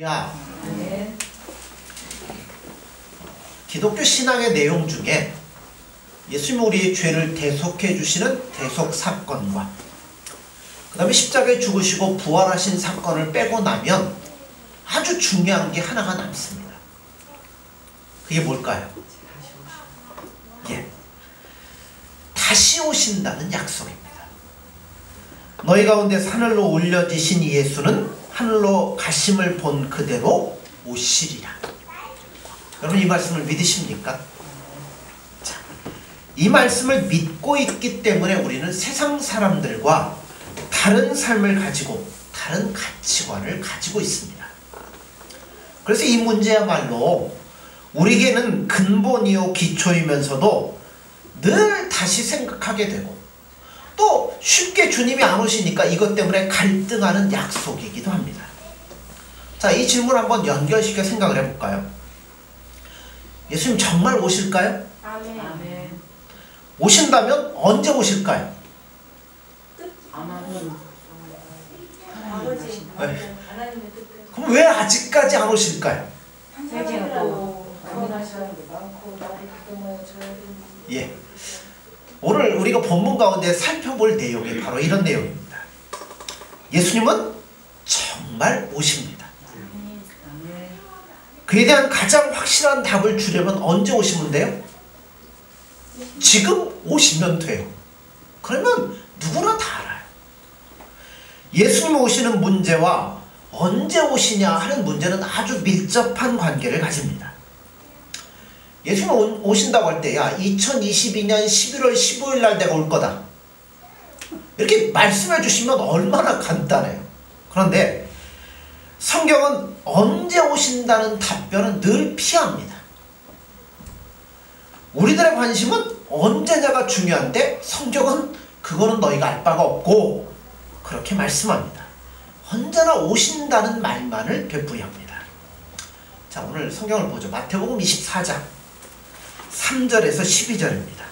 야, 기독교 신앙의 내용 중에 예수님이 우리의 죄를 대속해 주시는 대속 사건과 그 다음에 십자가에 죽으시고 부활하신 사건을 빼고 나면 아주 중요한 게 하나가 남습니다. 그게 뭘까요? 예, 다시 오신다는 약속입니다. 너희 가운데 하늘로 올려지신 예수는 하늘로 가심을 본 그대로 오시리라. 여러분, 이 말씀을 믿으십니까? 자, 이 말씀을 믿고 있기 때문에 우리는 세상 사람들과 다른 삶을 가지고 다른 가치관을 가지고 있습니다. 그래서 이 문제야말로 우리에게는 근본이요 기초이면서도 늘 다시 생각하게 되고 또 쉽게 주님이 안 오시니까 이것 때문에 갈등하는 약속이기도 합니다. 자, 이 질문 한번 연결시켜 생각을 해볼까요? 예수님 정말 오실까요? 아멘. 오신다면 언제 오실까요? 아버지. 네. 하나님의 뜻대로. 그럼 왜 아직까지 안 오실까요? 세계하고 고민하시는 게 많고 나도 그동안 저야 되는지. 예. 오늘 우리가 본문 가운데 살펴볼 내용이 바로 이런 내용입니다. 예수님은 정말 오십니다. 그에 대한 가장 확실한 답을 주려면 언제 오시면 돼요? 지금 오시면 돼요. 그러면 누구나 다 알아요. 예수님 오시는 문제와 언제 오시냐 하는 문제는 아주 밀접한 관계를 가집니다. 예수님 오신다고 할 때, 야, 2022년 11월 15일 날 내가 올 거다, 이렇게 말씀해 주시면 얼마나 간단해요. 그런데 성경은 언제 오신다는 답변은 늘 피합니다. 우리들의 관심은 언제냐가 중요한데 성경은 그거는 너희가 알 바가 없고 그렇게 말씀합니다. 언제나 오신다는 말만을 되풀이합니다. 자, 오늘 성경을 보죠. 마태복음 24장 3절에서 12절입니다.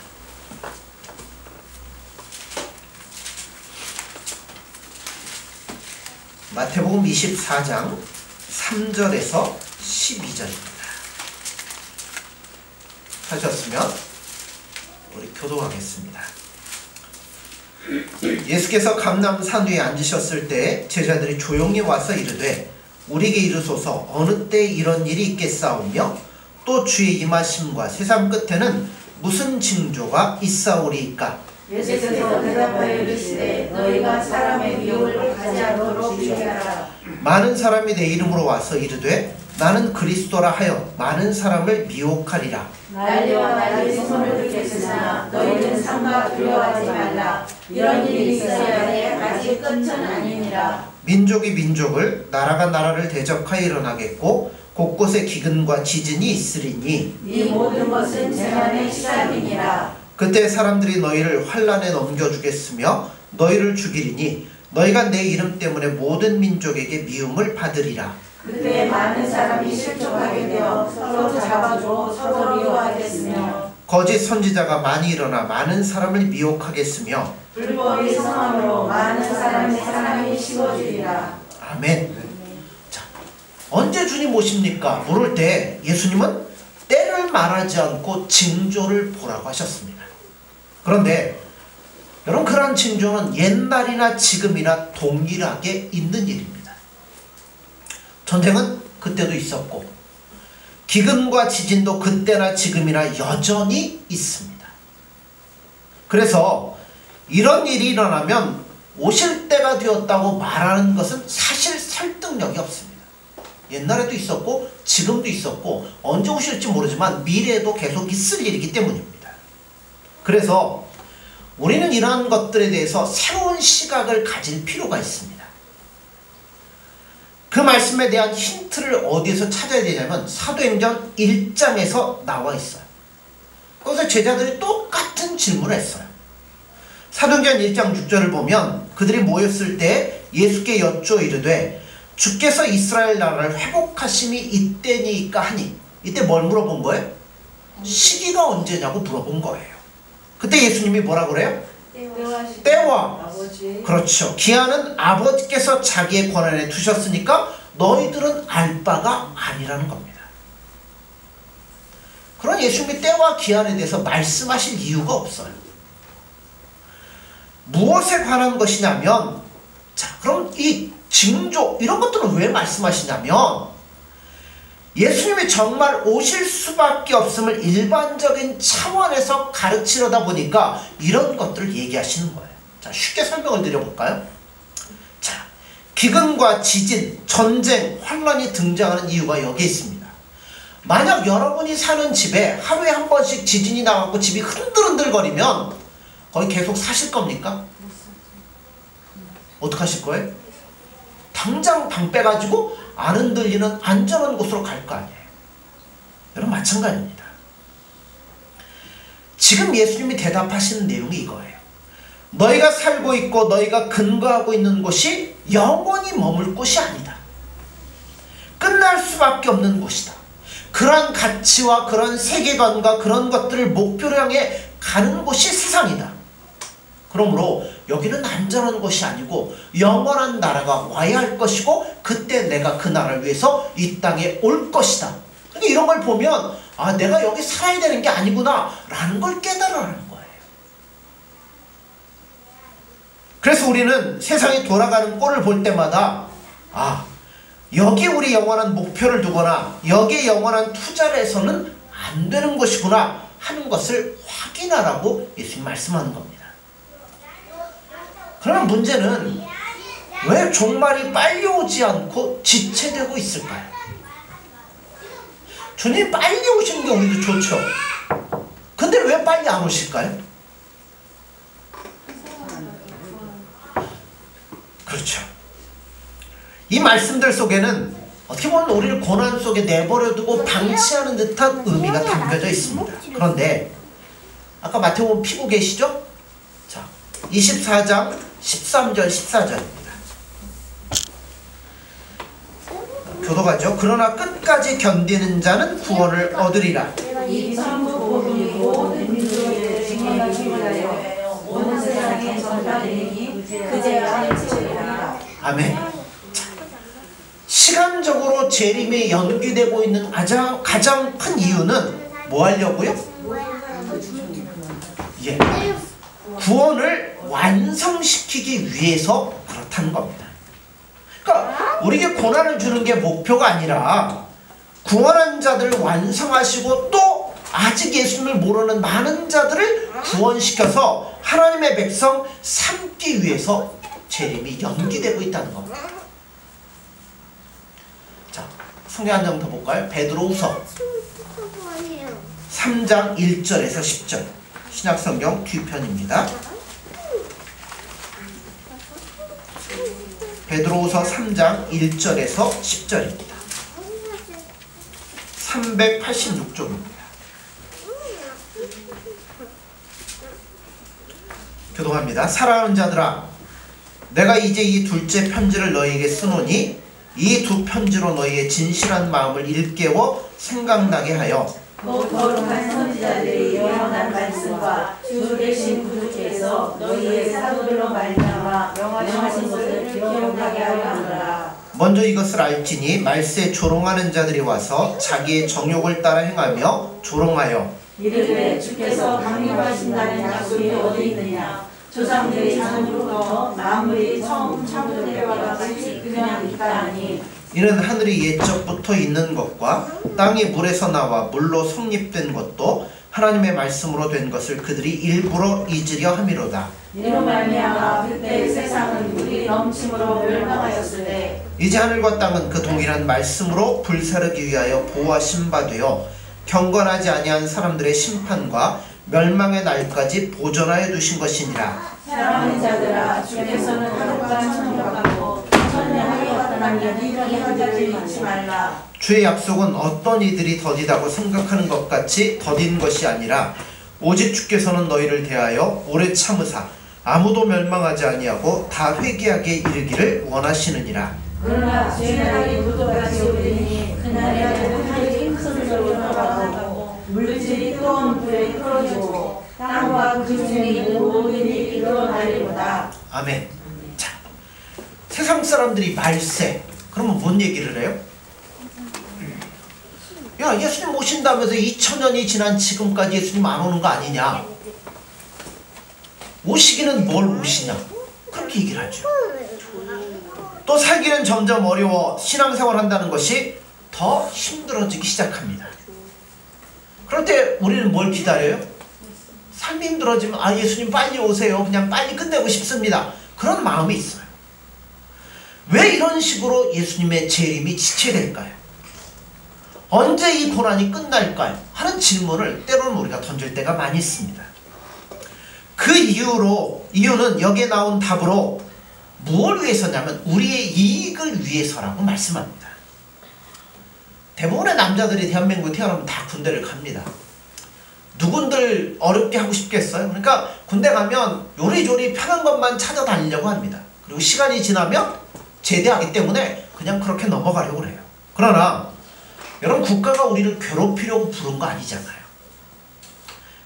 마태복음 24장 3절에서 12절입니다. 하셨으면 우리 교독하겠습니다. 예수께서 감람산 위에 앉으셨을 때 제자들이 조용히 와서 이르되 우리에게 이르소서 어느 때 이런 일이 있겠사오며 또 주의 임하심과 세상 끝에는 무슨 징조가 있사오리이까? 예수께서 대답하여 이르시되 너희가 사람의 미혹을 하지 않도록 주의하라. 많은 사람이 내 이름으로 와서 이르되 나는 그리스도라 하여 많은 사람을 미혹하리라. 난리와 난리 소문을 듣겠으나 너희는 삼가 두려워하지 말라. 이런 일이 있어야 해 아직 끝은 아니니라. 민족이 민족을 나라가 나라를 대적하여 일어나겠고 곳곳에 기근과 지진이 있으리니 이 모든 것은 재난의 시작이니라. 그때 사람들이 너희를 환난에 넘겨주겠으며 너희를 죽이리니 너희가 내 이름 때문에 모든 민족에게 미움을 받으리라. 그때 많은 사람이 실족하게 되어 서로 잡아주고 서로 미워하겠으며 거짓 선지자가 많이 일어나 많은 사람을 미혹하겠으며 불법이 성함으로 많은 사람의 사랑이 식어지리라. 아멘. 자, 언제 주님 오십니까? 물을 때 예수님은 때를 말하지 않고 징조를 보라고 하셨습니다. 그런데 여러분, 그런 징조는 옛날이나 지금이나 동일하게 있는 일입니다. 전쟁은 그때도 있었고 기근과 지진도 그때나 지금이나 여전히 있습니다. 그래서 이런 일이 일어나면 오실 때가 되었다고 말하는 것은 사실 설득력이 없습니다. 옛날에도 있었고 지금도 있었고 언제 오실지 모르지만 미래에도 계속 있을 일이기 때문입니다. 그래서 우리는 이러한 것들에 대해서 새로운 시각을 가질 필요가 있습니다. 그 말씀에 대한 힌트를 어디에서 찾아야 되냐면 사도행전 1장에서 나와 있어요. 거기서 제자들이 똑같은 질문을 했어요. 사도행전 1장 6절을 보면 그들이 모였을 때 예수께 여쭈어 이르되 주께서 이스라엘 나라를 회복하심이 이때니까 하니, 이때 뭘 물어본 거예요? 시기가 언제냐고 물어본 거예요. 그때 예수님이 뭐라 그래요? 때와 아버지. 그렇죠. 기한은 아버지께서 자기의 권한에 두셨으니까 너희들은 알 바가 아니라는 겁니다. 그런 예수님의 때와 기한에 대해서 말씀하실 이유가 없어요. 무엇에 관한 것이냐면, 자, 그럼 이 징조 이런 것들은 왜 말씀하시냐면, 예수님이 정말 오실 수밖에 없음을 일반적인 차원에서 가르치려다 보니까 이런 것들을 얘기하시는 거예요. 자, 쉽게 설명을 드려볼까요? 자, 기근과 지진, 전쟁, 환란이 등장하는 이유가 여기에 있습니다. 만약 여러분이 사는 집에 하루에 한 번씩 지진이 나갖고 집이 흔들흔들거리면 거기 계속 사실 겁니까? 어떡하실 거예요? 당장 방 빼가지고 안 흔들리는 안전한 곳으로 갈 거 아니에요. 여러분, 마찬가지입니다. 지금 예수님이 대답하시는 내용이 이거예요. 너희가 살고 있고 너희가 근거하고 있는 곳이 영원히 머물 곳이 아니다. 끝날 수밖에 없는 곳이다. 그러한 가치와 그런 세계관과 그런 것들을 목표로 향해 가는 곳이 세상이다. 그러므로 여기는 안전한 곳이 아니고 영원한 나라가 와야 할 것이고 그때 내가 그 나라를 위해서 이 땅에 올 것이다. 그러니까 이런 걸 보면 아, 내가 여기 살아야 되는 게 아니구나 라는 걸 깨달아라는 거예요. 그래서 우리는 세상이 돌아가는 꼴을 볼 때마다 아, 여기 우리 영원한 목표를 두거나 여기에 영원한 투자를 해서는 안 되는 것이구나 하는 것을 확인하라고 예수님 말씀하는 겁니다. 그러면 문제는 왜 종말이 빨리 오지 않고 지체되고 있을까요? 주님 빨리 오시는 게 우리도 좋죠. 근데 왜 빨리 안 오실까요? 그렇죠. 이 말씀들 속에는 어떻게 보면 우리를 고난 속에 내버려두고 방치하는 듯한 의미가 담겨져 있습니다. 그런데 아까 마태복음 피고 계시죠? 자, 24장 13절 14절입니다. 교도가죠. 그러나 끝까지 견디는 자는 구원을 얻으리라. 이 천국 복음이 모든 민족에게 증언하기 위하여 온 세상에 전파되니 그제야 일치리라. 아멘. 자, 시간적으로 재림에 연기되고 있는 가장 큰 이유는 뭐 하려고요? 예, 구원을 완성시키기 위해서 그렇다는 겁니다. 그러니까 우리에게 고난을 주는 게 목표가 아니라 구원한 자들을 완성하시고 또 아직 예수님을 모르는 많은 자들을 구원시켜서 하나님의 백성 삼기 위해서 재림이 연기되고 있다는 겁니다. 자, 성경 한 장 더 볼까요? 베드로후서 3장 1절에서 10절 신약성경 뒤편입니다. 베드로후서 3장 1절에서 10절입니다. 386쪽입니다. 교독합니다. 사랑하는 자들아, 내가 이제 이 둘째 편지를 너희에게 쓰노니 이 두 편지로 너희의 진실한 마음을 일깨워 생각나게 하여 거룩한 선지자들이 영원한 말씀과 주 되신 구주께서 너희의 사도들로 말미암아 명하신 것을 기억하게 하려 하노라. 먼저 이것을 알지니 말세에 조롱하는 자들이 와서 자기의 정욕을 따라 행하며 조롱하여 이르되 주께서 강림하신다는 약속이 어디 있느냐. 조상들이 장으로부터 만물이 처음 창조될 때와 같이 그냥 있다니. 이는 하늘이 예적부터 있는 것과 땅이 물에서 나와 물로 성립된 것도 하나님의 말씀으로 된 것을 그들이 일부러 잊으려 함이로다. 이로 말미암아 그때 세상은 물이 넘침으로 멸망하였을 때 이제 하늘과 땅은 그 동일한 말씀으로 불사르기 위하여 보호하신 바 되어 경건하지 아니한 사람들의 심판과 멸망의 날까지 보존하여 두신 것이니라. 사랑하는 자들아, 주께서는 하늘과 천을 갖고 천을 하늘과 떠나면 이들이 하자를 잊지 말라. 주의 약속은 어떤 이들이 더디다고 생각하는 것 같이 더딘 것이 아니라 오직 주께서는 너희를 대하여 오래 참으사 아무도 멸망하지 아니하고 다 회개하게 이르기를 원하시느니라. 그러나 주의 날이 불꽃같이 오르니 그날에 하늘이 큰 소리로 돌아가고 물질이 뜨거운 불에 끓어지고 땅과 그 중에 있는 모든 일이 일어나리로다. 아멘. 자, 세상 사람들이 말세, 그러면 뭔 얘기를 해요? 야, 예수님 오신다면서 2000년이 지난 지금까지 예수님 안 오는 거 아니냐? 오시기는 뭘 오시냐? 그렇게 얘기를 하죠. 또 살기는 점점 어려워 신앙생활 한다는 것이 더 힘들어지기 시작합니다. 그럴 때 우리는 뭘 기다려요? 삶이 힘들어지면 아, 예수님 빨리 오세요. 그냥 빨리 끝내고 싶습니다. 그런 마음이 있어요. 왜 이런 식으로 예수님의 재림이 지체될까요? 언제 이 고난이 끝날까요? 하는 질문을 때로는 우리가 던질 때가 많이 있습니다. 그 이유는 여기에 나온 답으로 무엇을 위해서냐면 우리의 이익을 위해서라고 말씀합니다. 대부분의 남자들이 대한민국에 태어나면 다 군대를 갑니다. 누군들 어렵게 하고 싶겠어요? 그러니까 군대 가면 요리조리 편한 것만 찾아다니려고 합니다. 그리고 시간이 지나면 제대하기 때문에 그냥 그렇게 넘어가려고 그래요. 그러나 여러분, 국가가 우리를 괴롭히려고 부른 거 아니잖아요.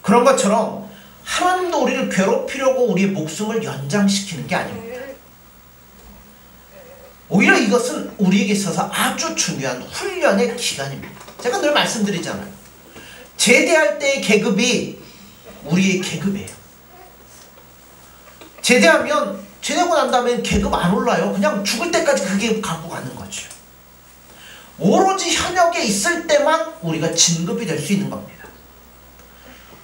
그런 것처럼 하나님도 우리를 괴롭히려고 우리의 목숨을 연장시키는 게 아닙니다. 오히려 이것은 우리에게 있어서 아주 중요한 훈련의 기간입니다. 제가 늘 말씀드리잖아요. 제대할 때의 계급이 우리의 계급이에요. 제대하고 난 다음엔 계급 안 올라요. 그냥 죽을 때까지 그 계급 갖고 가는 거죠. 오로지 현역에 있을 때만 우리가 진급이 될 수 있는 겁니다.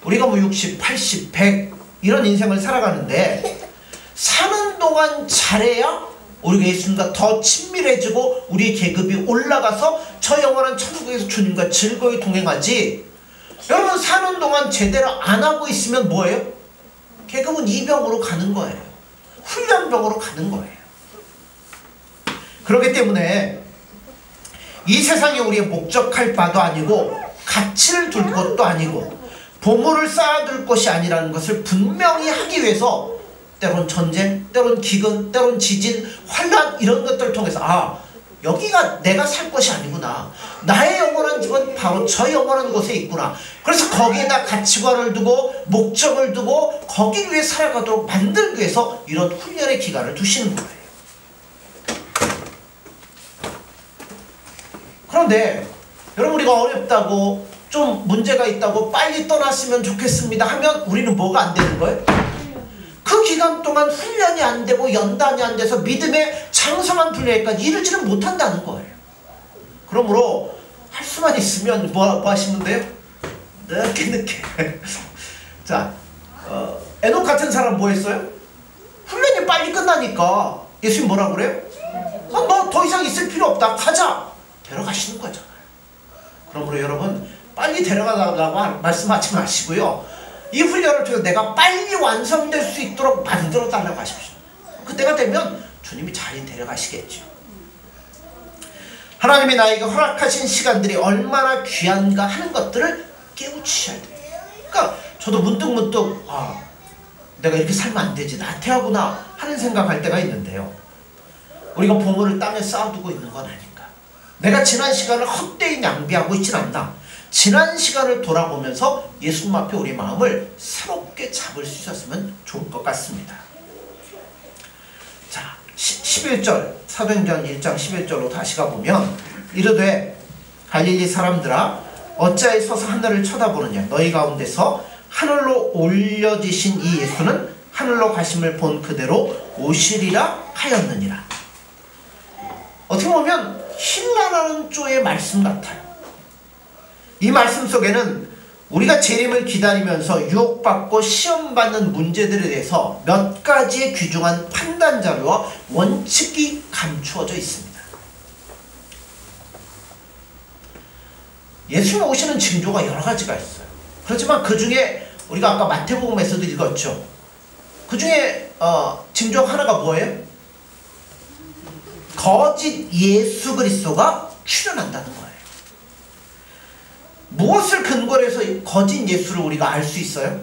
우리가 뭐 60, 80, 100 이런 인생을 살아가는데 사는 동안 잘해야 우리가 예수님과 더 친밀해지고 우리의 계급이 올라가서 저 영원한 천국에서 주님과 즐거이 동행하지. 여러분, 사는 동안 제대로 안 하고 있으면 뭐예요? 계급은 이병으로 가는 거예요. 훈련병으로 가는 거예요. 그렇기 때문에 이 세상에 우리의 목적할 바도 아니고 가치를 둘 것도 아니고 보물을 쌓아둘 것이 아니라는 것을 분명히 하기 위해서 때론 전쟁, 때론 기근, 때론 지진, 환난 이런 것들을 통해서 아, 여기가 내가 살 것이 아니구나. 나의 영원한 집은 바로 저 영원한 곳에 있구나. 그래서 거기에다 가치관을 두고 목적을 두고 거기 위해 살아가도록 만들기 위해서 이런 훈련의 기간을 두시는 거예요. 그런데 여러분, 우리가 어렵다고 좀 문제가 있다고 빨리 떠났으면 좋겠습니다 하면 우리는 뭐가 안 되는 거예요? 그 기간 동안 훈련이 안 되고 연단이 안 돼서 믿음의 장성한 분야까지 이르지는 못한다는 거예요. 그러므로 할 수만 있으면 뭐 하시면 돼요? 늦게 자, 에녹 같은 사람 뭐 했어요? 훈련이 빨리 끝나니까 예수님 뭐라고 그래요? 너 더 이상 있을 필요 없다, 가자, 데려가시는 거잖아요. 그러므로 여러분, 빨리 데려가라고 말씀하지 마시고요, 이 훈련을 통해서 내가 빨리 완성될 수 있도록 만들어 달라고 하십시오. 그때가 되면 주님이 잘 데려가시겠죠. 하나님이 나에게 허락하신 시간들이 얼마나 귀한가 하는 것들을 깨우치셔야 돼요. 그러니까 저도 문득 아, 내가 이렇게 살면 안 되지, 나태하구나 하는 생각할 때가 있는데요. 우리가 보물을 땅에 쌓아두고 있는 건 아닌가. 내가 지난 시간을 헛되이 낭비하고 있진 않나. 지난 시간을 돌아보면서 예수님 앞에 우리 마음을 새롭게 잡을 수 있었으면 좋을 것 같습니다. 자, 11절, 사도행전 1장 11절로 다시 가보면 이르되 갈릴리 사람들아, 어찌하여 서서 하늘을 쳐다보느냐. 너희 가운데서 하늘로 올려지신 이 예수는 하늘로 가심을 본 그대로 오시리라 하였느니라. 어떻게 보면 힐라라는 조의 말씀 같아요. 이 말씀 속에는 우리가 재림을 기다리면서 유혹받고 시험받는 문제들에 대해서 몇 가지의 귀중한 판단 자료와 원칙이 감추어져 있습니다. 예수님 오시는 징조가 여러 가지가 있어요. 그렇지만 그 중에 우리가 아까 마태복음에서도 읽었죠. 그 중에 징조 하나가 뭐예요? 거짓 예수 그리스도가 출현한다는 거예요. 무엇을 근거로 해서 거짓 예수를 우리가 알 수 있어요?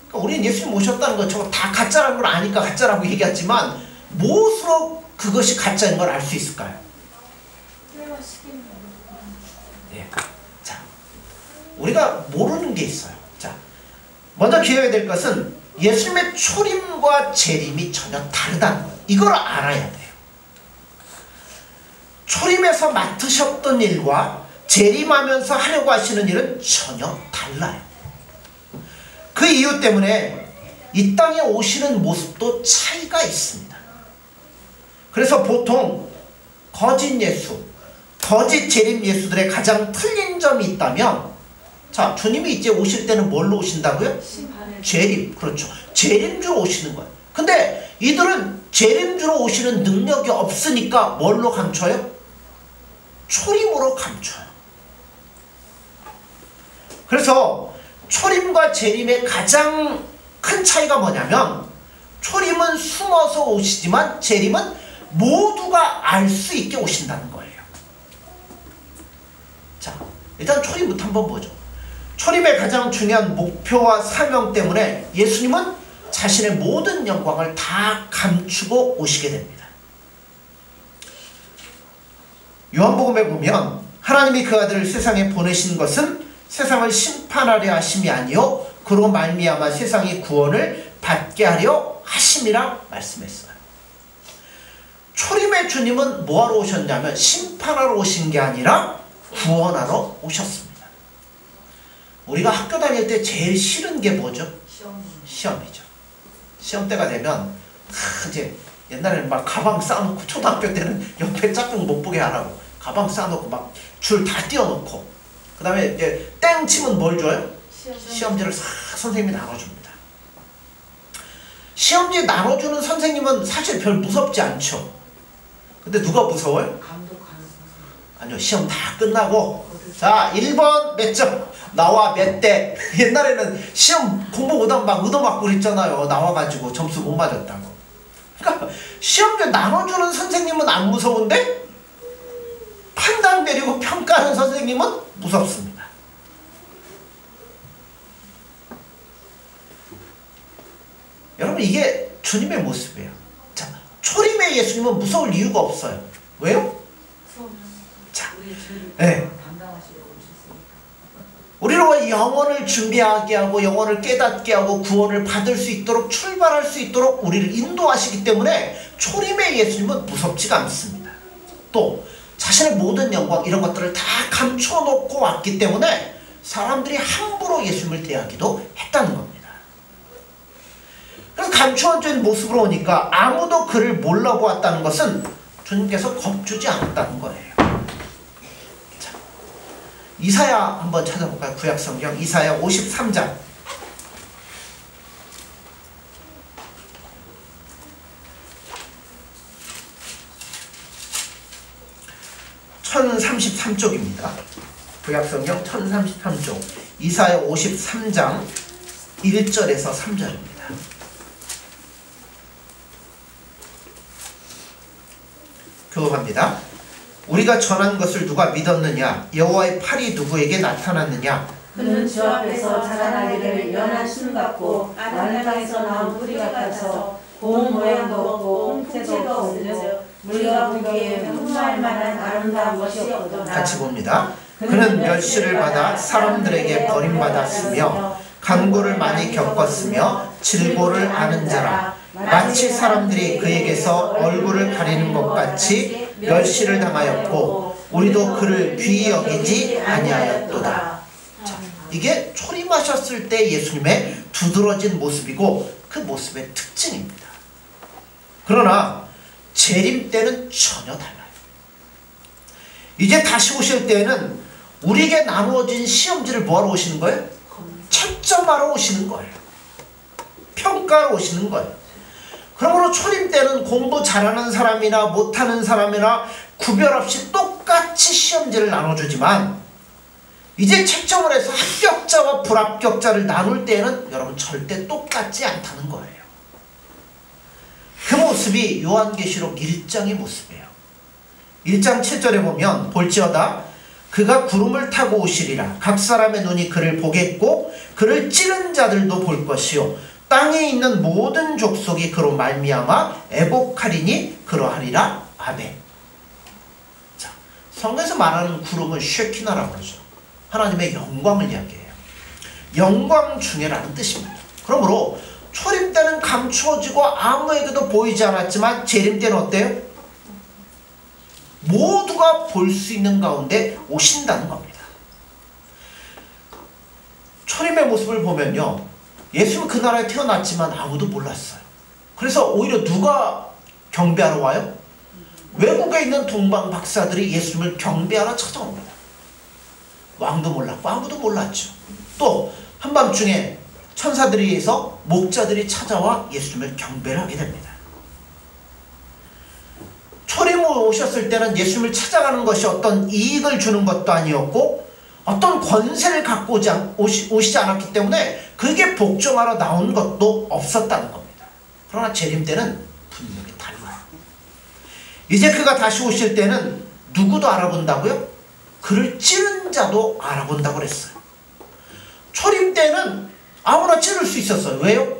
그러니까 우리는 예수님 오셨다는 거 저거 다 가짜라는 걸 아니까 가짜라고 얘기하지만 무엇으로 그것이 가짜인 걸 알 수 있을까요? 네. 자, 우리가 모르는 게 있어요. 자, 먼저 기억해야 될 것은 예수님의 초림과 재림이 전혀 다르다는 거예요. 이걸 알아야 돼요. 초림에서 맡으셨던 일과 재림하면서 하려고 하시는 일은 전혀 달라요. 그 이유 때문에 이 땅에 오시는 모습도 차이가 있습니다. 그래서 보통 거짓 예수, 거짓 재림 예수들의 가장 틀린 점이 있다면, 자, 주님이 이제 오실 때는 뭘로 오신다고요? 재림. 그렇죠. 재림주로 오시는 거예요. 근데 이들은 재림주로 오시는 능력이 없으니까 뭘로 감춰요? 초림으로 감춰요. 그래서 초림과 재림의 가장 큰 차이가 뭐냐면, 초림은 숨어서 오시지만 재림은 모두가 알 수 있게 오신다는 거예요. 자, 일단 초림부터 한번 보죠. 초림의 가장 중요한 목표와 사명 때문에 예수님은 자신의 모든 영광을 다 감추고 오시게 됩니다. 요한복음에 보면 하나님이 그 아들을 세상에 보내신 것은 세상을 심판하려 하심이 아니요 그로 말미암아 세상이 구원을 받게 하려 하심이라 말씀했어요. 초림의 주님은 뭐하러 오셨냐면 심판하러 오신 게 아니라 구원하러 오셨습니다. 우리가 학교 다닐 때 제일 싫은 게 뭐죠? 시험이죠. 시험 때가 되면 이제 옛날에는 막 가방 쌓아놓고, 초등학교 때는 옆에 짝꿍 못 보게 하라고 가방 쌓아놓고 막 줄 다 띄워놓고, 그 다음에 이제 땡 치면 뭘 줘요? 시험지를 싹 선생님이 나눠줍니다. 시험지 나눠주는 선생님은 사실 별 무섭지 않죠. 근데 누가 무서워요? 아니요, 시험 다 끝나고 자 1번 몇 점, 나와 몇 대. 옛날에는 시험 공부 못하면 막 얻어맞고 그랬잖아요. 나와가지고 점수 못 맞았다고. 그러니까 시험지 나눠주는 선생님은 안 무서운데 판단 내리고 평가하는 선생님은 무섭습니다. 여러분, 이게 주님의 모습이에요. 자, 초림의 예수님은 무서울 이유가 없어요. 왜요? 자, 네. 우리로 영혼을 준비하게 하고 영혼을 깨닫게 하고 구원을 받을 수 있도록, 출발할 수 있도록 우리를 인도하시기 때문에 초림의 예수님은 무섭지가 않습니다. 또 자신의 모든 영광 이런 것들을 다 감춰놓고 왔기 때문에 사람들이 함부로 예수님을 대하기도 했다는 겁니다. 그래서 감추어진 모습으로 오니까 아무도 그를 몰라보았다는 것은 주님께서 겁주지 않았다는 거예요. 자, 이사야 한번 찾아볼까요? 구약성경 이사야 53장 1033쪽입니다. 구약성경 1033쪽 이사야 53장 1절에서 3절입니다. 교독합니다. 우리가 전한 것을 누가 믿었느냐? 여호와의 팔이 누구에게 나타났느냐? 그는 주 앞에서 자라나기를 연한 심 같고 마른 땅에서 나온 뿌리 같아서 고운 모양도 없고 홍채도 없으며 우리가 보기에 흠모할 만한 아름다운 것이 없도다. 같이 봅니다. 그는 멸시를 받아 사람들에게 버림받았으며 간고를 많이 겪었으며 질고를 아는 자라. 마치 사람들이 그에게서 얼굴을 가리는 것 같이 멸시를 당하였고 우리도 그를 귀히 여기지 아니하였도다. 자, 이게 초림하셨을 때 예수님의 두드러진 모습이고 그 모습의 특징입니다. 그러나 재림 때는 전혀 달라요. 이제 다시 오실 때는 우리에게 나누어진 시험지를 뭐하러 오시는 거예요? 채점하러 오시는 거예요. 평가하러 오시는 거예요. 그러므로 초림 때는 공부 잘하는 사람이나 못하는 사람이나 구별 없이 똑같이 시험지를 나눠주지만 이제 채점을 해서 합격자와 불합격자를 나눌 때에는 여러분 절대 똑같지 않다는 거예요. 그 모습이 요한계시록 1장의 모습이에요. 1장 7절에 보면 볼지어다 그가 구름을 타고 오시리라. 각 사람의 눈이 그를 보겠고 그를 찌른 자들도 볼 것이요 땅에 있는 모든 족속이 그로 말미암아 애곡하리니 그러하리라. 아멘. 자, 성경에서 말하는 구름은 쉐키나라고 그러죠. 하나님의 영광을 이야기해요. 영광 중에라는 뜻입니다. 그러므로 초림 때는 감추어지고 아무에게도 보이지 않았지만 재림 때는 어때요? 모두가 볼 수 있는 가운데 오신다는 겁니다. 초림의 모습을 보면요, 예수는 그 나라에 태어났지만 아무도 몰랐어요. 그래서 오히려 누가 경배하러 와요? 외국에 있는 동방 박사들이 예수님을 경배하러 찾아옵니다. 왕도 몰랐고 아무도 몰랐죠. 또 한밤중에 천사들에 의해서 목자들이 찾아와 예수님을 경배를 하게 됩니다. 초림으로 오셨을 때는 예수님을 찾아가는 것이 어떤 이익을 주는 것도 아니었고 어떤 권세를 갖고 오시지 않았기 때문에 그게 복종하러 나온 것도 없었다는 겁니다. 그러나 재림 때는 분명히 달라요. 이제 그가 다시 오실 때는 누구도 알아본다고요? 그를 찌른 자도 알아본다고 그랬어요. 초림 때는 아무나 찌를 수 있었어요. 왜요?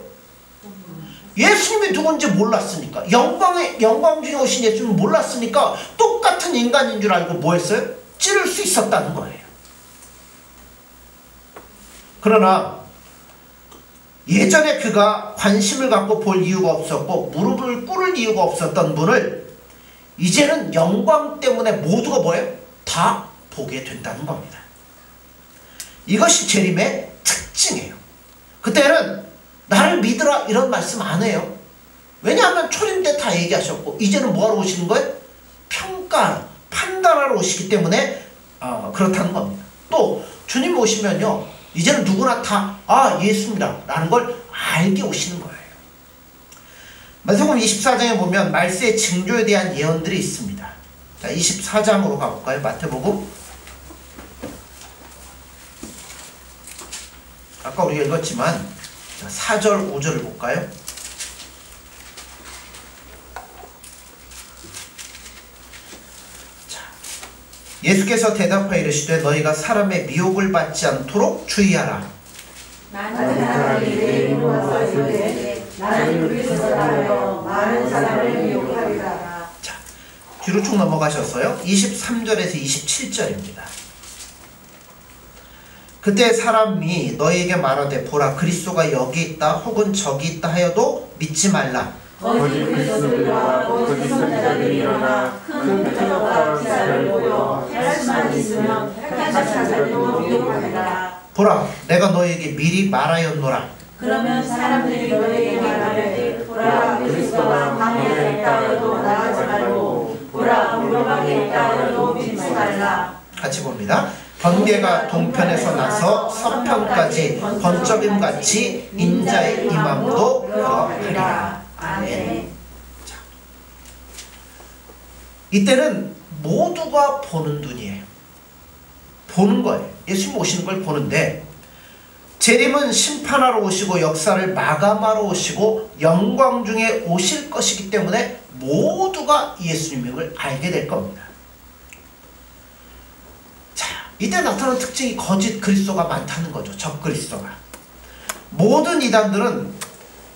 예수님이 누군지 몰랐으니까. 영광 중에 오신 예수님을 몰랐으니까 똑같은 인간인 줄 알고 뭐 했어요? 찌를 수 있었다는 거예요. 그러나 예전에 그가 관심을 갖고 볼 이유가 없었고 무릎을 꿇을 이유가 없었던 분을 이제는 영광 때문에 모두가 뭐예요? 다 보게 된다는 겁니다. 이것이 재림의 특징이에요. 그때는 나를 믿으라 이런 말씀 안 해요. 왜냐하면 초림 때 다 얘기하셨고 이제는 뭐하러 오시는 거예요? 평가하러, 판단하러 오시기 때문에 그렇다는 겁니다. 또 주님 오시면요, 이제는 누구나 다 예수입니다 라는 걸 알게 오시는 거예요. 마태복음 24장에 보면 말세의 징조에 대한 예언들이 있습니다. 자, 24장으로 가볼까요? 마태복음. 아까 우리가 읽었지만 4절 5절을 볼까요? 자, 예수께서 대답하여 이르시되 너희가 사람의 미혹을 받지 않도록 주의하라. 나는 사람이 내 이름으로 이르되 나는 그리스도라 하여 많은 사람을 미혹하리라. 자, 뒤로 쭉 넘어가셨어요. 23절에서 27절입니다. 그때 사람이 너희에게 말하되 보라 그리스도가 여기 있다 혹은 저기 있다 하여도 믿지 말라. 거짓 그리스도들과 거짓 선지자들이 일어나 큰 표적과 기사를 보여 할 수만 있으면 택한 자들도 미혹하리라. 보라 내가 너희에게 미리 말하였노라. 그러면 사람들이 너희에게 말하되 보라 그리스도가 광야에 있다 하여도 나가지 말고 보라 물방에 있다 하여도 믿지 말라. 같이 봅니다. 번개가 동편에서 나서 서편까지 번쩍임같이 인자의 임함도 그러하리라. 아멘. 자, 이때는 모두가 보는 눈이에요. 보는 거예요. 예수님 오시는 걸 보는데 재림은 심판하러 오시고 역사를 마감하러 오시고 영광 중에 오실 것이기 때문에 모두가 예수님을 알게 될 겁니다. 이때 나타나는 특징이 거짓 그리스도가 많다는 거죠. 적 그리스도가. 모든 이단들은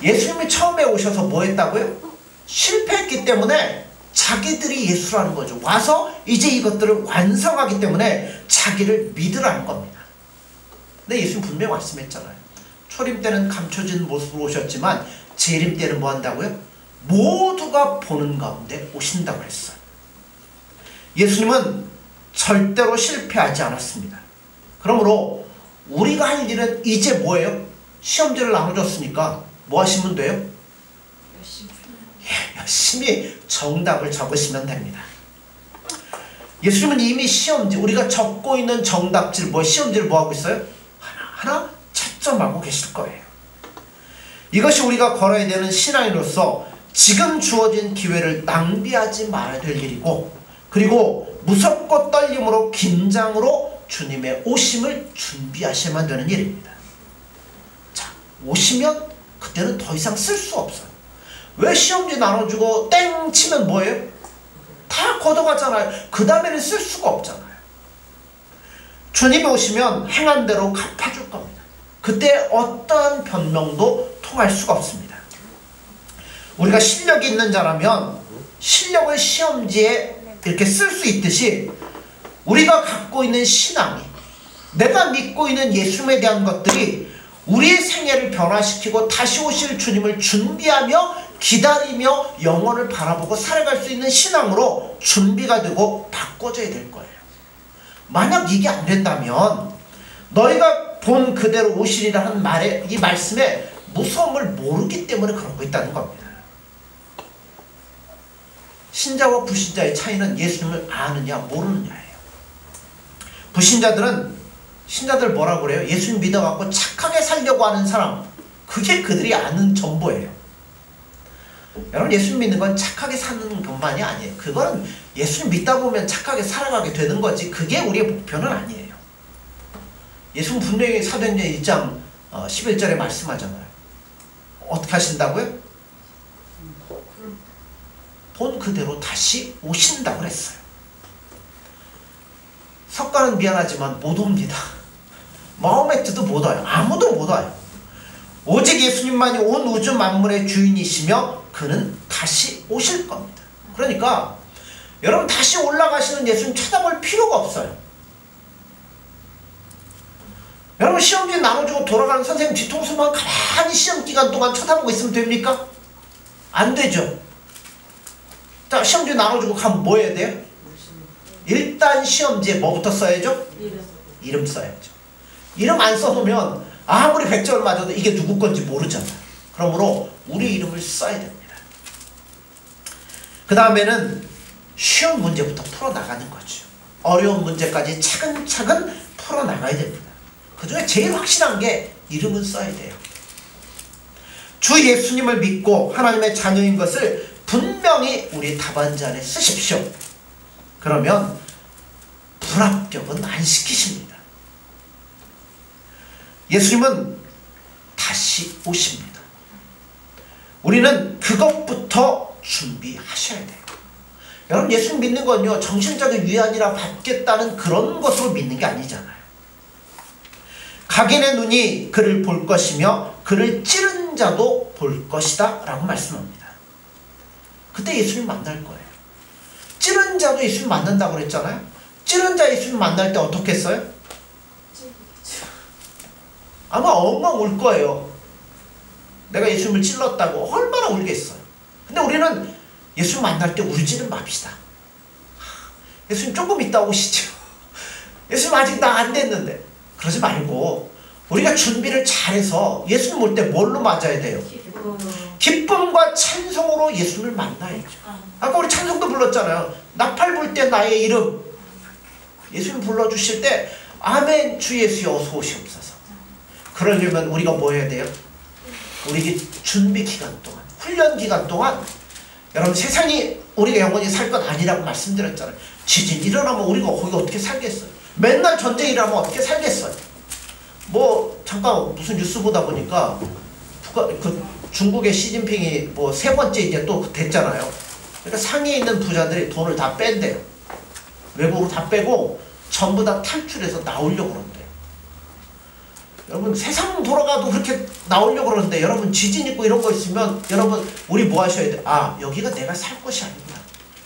예수님이 처음에 오셔서 뭐 했다고요? 실패했기 때문에 자기들이 예수라는 거죠. 와서 이제 이것들을 완성하기 때문에 자기를 믿으라는 겁니다. 근데 예수님 분명히 말씀했잖아요. 초림 때는 감춰진 모습으로 오셨지만 재림 때는 뭐 한다고요? 모두가 보는 가운데 오신다고 했어요. 예수님은 절대로 실패하지 않았습니다. 그러므로 우리가 할 일은 이제 뭐예요? 시험지를 나눠줬으니까 뭐 하시면 돼요? 열심히 정답을 적으시면 됩니다. 예수님은 이미 시험지, 우리가 적고 있는 정답지를 시험지를 뭐 하고 있어요? 하나하나 채점하고 계실 거예요. 이것이 우리가 걸어야 되는 신앙인으로서 지금 주어진 기회를 낭비하지 말아야 될 일이고, 그리고 무섭고 떨림으로 긴장으로 주님의 오심을 준비하셔야만 되는 일입니다. 자, 오시면 그때는 더 이상 쓸 수 없어요. 왜 시험지 나눠주고 땡 치면 뭐예요? 다 걷어가잖아요. 그 다음에는 쓸 수가 없잖아요. 주님이 오시면 행한 대로 갚아줄 겁니다. 그때 어떠한 변명도 통할 수가 없습니다. 우리가 실력이 있는 자라면 실력을 시험지에 이렇게 쓸 수 있듯이 우리가 갖고 있는 신앙이, 내가 믿고 있는 예수님에 대한 것들이 우리의 생애를 변화시키고 다시 오실 주님을 준비하며 기다리며 영혼을 바라보고 살아갈 수 있는 신앙으로 준비가 되고 바꿔져야 될 거예요. 만약 이게 안 된다면 너희가 본 그대로 오시리라 하는 말에, 이 말씀에 무서움을 모르기 때문에 그러고 있다는 겁니다. 신자와 불신자의 차이는 예수님을 아느냐 모르느냐예요. 불신자들은 신자들 뭐라고 그래요? 예수님 믿어갖고 착하게 살려고 하는 사람, 그게 그들이 아는 정보예요. 여러분, 예수님 믿는 건 착하게 사는 것만이 아니에요. 그거는 예수님 믿다 보면 착하게 살아가게 되는 거지, 그게 우리의 목표는 아니에요. 예수님 분명히 사도행전 1장 11절에 말씀하잖아요. 어떻게 하신다고요? 본 그대로 다시 오신다고 그랬어요. 석가는 미안하지만 못 옵니다. 마호메트도 못 와요. 아무도 못 와요. 오직 예수님만이 온 우주 만물의 주인이시며 그는 다시 오실 겁니다. 그러니까 여러분, 다시 올라가시는 예수님 쳐다볼 필요가 없어요. 여러분, 시험지 나눠주고 돌아가는 선생님 뒤통수만 가만히 시험 기간 동안 쳐다보고 있으면 됩니까? 안 되죠. 자, 시험지 나눠주고 가면 뭐 해야 돼요? 일단 시험지에 뭐부터 써야죠? 이름 써야죠. 이름 안 써놓으면 아무리 100점을 맞아도 이게 누구 건지 모르잖아요. 그러므로 우리 이름을 써야 됩니다. 그 다음에는 쉬운 문제부터 풀어나가는 거죠. 어려운 문제까지 차근차근 풀어나가야 됩니다. 그 중에 제일 확실한 게 이름은 써야 돼요. 주 예수님을 믿고 하나님의 자녀인 것을 분명히 우리 답안지 안에 쓰십시오. 그러면 불합격은 안 시키십니다. 예수님은 다시 오십니다. 우리는 그것부터 준비하셔야 돼요. 여러분, 예수님 믿는 건요, 정신적인 위안이라 받겠다는 그런 것으로 믿는 게 아니잖아요. 각인의 눈이 그를 볼 것이며 그를 찌른 자도 볼 것이다 라고 말씀합니다. 그때 예수님 만날 거예요. 찌른 자도 예수님 만난다고 그랬잖아요. 찌른 자 예수님 만날 때 어떻게 했어요? 아마 엉엉 울 거예요. 내가 예수님을 찔렀다고 얼마나 울겠어요. 근데 우리는 예수님 만날 때 울지는 맙시다. 예수님 조금 있다 오시죠. 예수님 아직 나 안 됐는데. 그러지 말고 우리가 준비를 잘해서 예수님 올 때 뭘로 맞아야 돼요? 기쁨과 찬송으로 예수님을 만나야죠. 아까 우리 찬송도 불렀잖아요. 나팔 불 때 나의 이름, 예수님 불러주실 때 아멘 주 예수여 어서 오시옵소서. 그러려면 우리가 뭐 해야 돼요? 우리 준비 기간 동안, 훈련 기간 동안, 여러분, 세상이 우리가 영원히 살 것 아니라고 말씀드렸잖아요. 지진 일어나면 우리가 거기 어떻게 살겠어요? 맨날 전쟁 일어나면 어떻게 살겠어요? 뭐 잠깐 무슨 뉴스 보다 보니까 중국의 시진핑이 뭐 3번째 이제 또 됐잖아요. 그러니까 상위에 있는 부자들이 돈을 다 뺀대요. 외국으로 다 빼고 전부 다 탈출해서 나오려고 그런대요. 여러분, 세상 돌아가도 그렇게 나오려고 그러는데, 여러분 지진 있고 이런 거 있으면 여러분 우리 뭐 하셔야 돼? 아, 여기가 내가 살 곳이 아니다.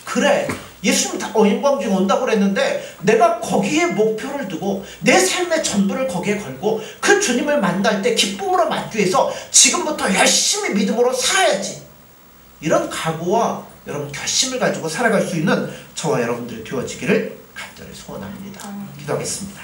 그래, 예수님 다 영광중 온다고 그랬는데 내가 거기에 목표를 두고 내 삶의 전부를 거기에 걸고 그 주님을 만날 때 기쁨으로 맞기 위해서 지금부터 열심히 믿음으로 살아야지. 이런 각오와 여러분 결심을 가지고 살아갈 수 있는 저와 여러분들이 되어지기를 간절히 소원합니다. 기도하겠습니다.